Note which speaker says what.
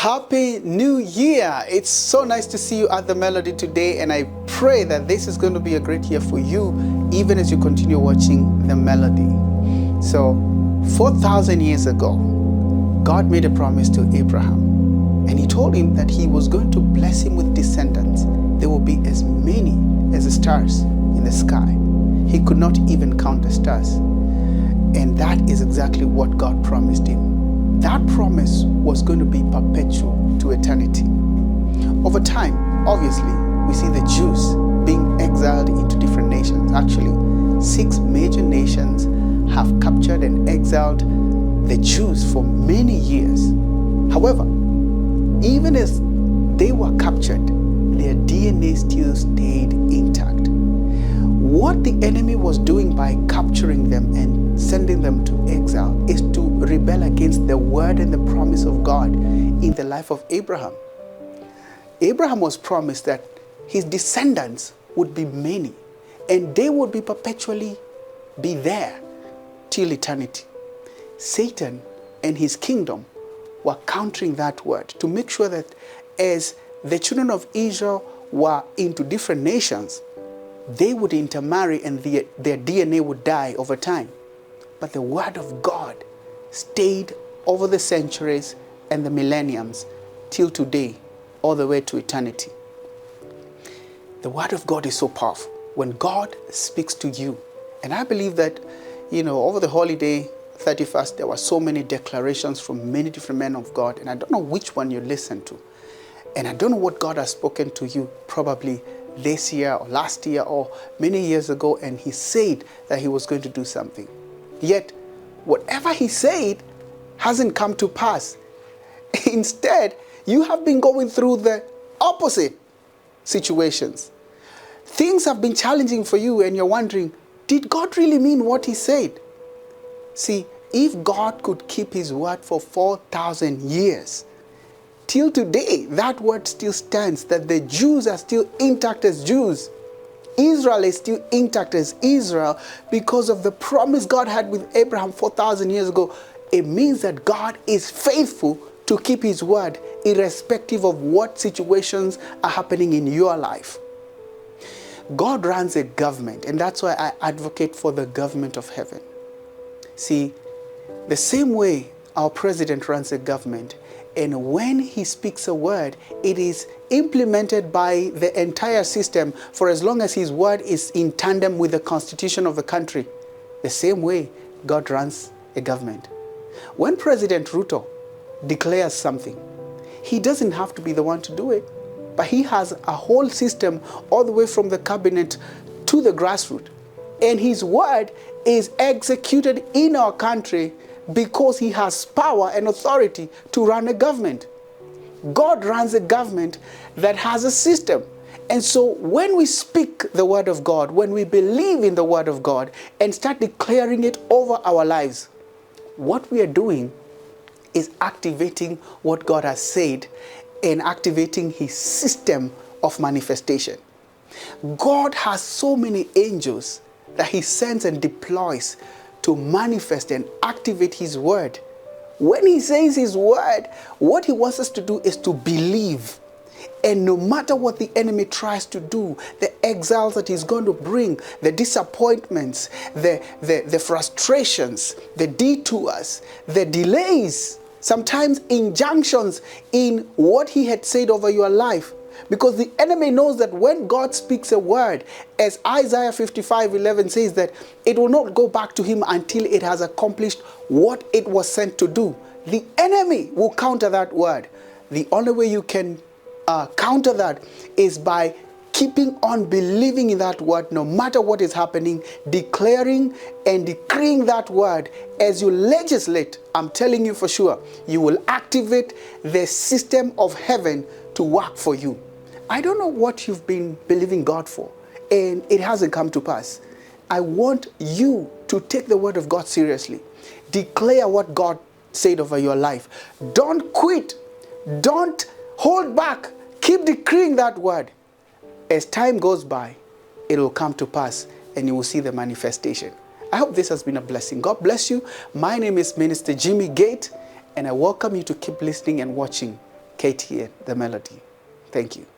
Speaker 1: Happy New Year! It's so nice to see you at the Melody today, and I pray that this is going to be a great year for you, even as you continue watching the Melody. So, 4,000 years ago, God made a promise to Abraham, and he told him that he was going to bless him with descendants. There will be as many as the stars in the sky. He could not even count the stars. And that is exactly what God promised him. That promise was going to be perpetual to eternity. Over time, obviously, we see the Jews being exiled into different nations. Actually, 6 major nations have captured and exiled the Jews for many years. However, even as they were captured, their DNA still stayed intact. What the enemy was doing by capturing them and sending them to exile is to rebel against the word and the promise of God in the life of Abraham. Abraham was promised that his descendants would be many and they would be perpetually be there till eternity. Satan and his kingdom were countering that word to make sure that as the children of Israel were into different nations, they would intermarry and their DNA would die over time. But the word of God stayed over the centuries and the millenniums till today, all the way to eternity. The word of God is so powerful. When God speaks to you, and I believe that, over the holiday 31st, there were so many declarations from many different men of God, and I don't know which one you listen to. And I don't know what God has spoken to you probably this year or last year or many years ago, and he said that he was going to do something. Yet, whatever he said hasn't come to pass. Instead, you have been going through the opposite situations. Things have been challenging for you and you're wondering, did God really mean what he said? See, if God could keep his word for 4,000 years, till today, that word still stands, that the Jews are still intact as Jews. Israel is still intact as Israel because of the promise God had with Abraham 4,000 years ago. It means that God is faithful to keep his word, irrespective of what situations are happening in your life. God runs a government, and that's why I advocate for the government of heaven. See, the same way our president runs a government, and when he speaks a word, it is implemented by the entire system for as long as his word is in tandem with the constitution of the country. The same way God runs a government. When President Ruto declares something, he doesn't have to be the one to do it, but he has a whole system all the way from the cabinet to the grassroots. And his word is executed in our country because he has power and authority to run a government. God runs a government that has a system. And so when we speak the word of God, when we believe in the word of God and start declaring it over our lives, what we are doing is activating what God has said and activating his system of manifestation. God has so many angels that he sends and deploys to manifest and activate his word. When he says his word, what he wants us to do is to believe. And no matter what the enemy tries to do, the exiles that he's going to bring, the disappointments, the frustrations, the detours, the delays, sometimes injunctions in what he had said over your life. Because the enemy knows that when God speaks a word, as Isaiah 55:11 says, that it will not go back to him until it has accomplished what it was sent to do. The enemy will counter that word. The only way you can counter that is by keeping on believing in that word no matter what is happening, declaring and decreeing that word. As you legislate, I'm telling you for sure, you will activate the system of heaven to work for you. I don't know what you've been believing God for, and it hasn't come to pass. I want you to take the word of God seriously. Declare what God said over your life. Don't quit. Don't hold back. Keep decreeing that word. As time goes by, it will come to pass, and you will see the manifestation. I hope this has been a blessing. God bless you. My name is Minister Jimmy Gait, and I welcome you to keep listening and watching KTN, the Melody. Thank you.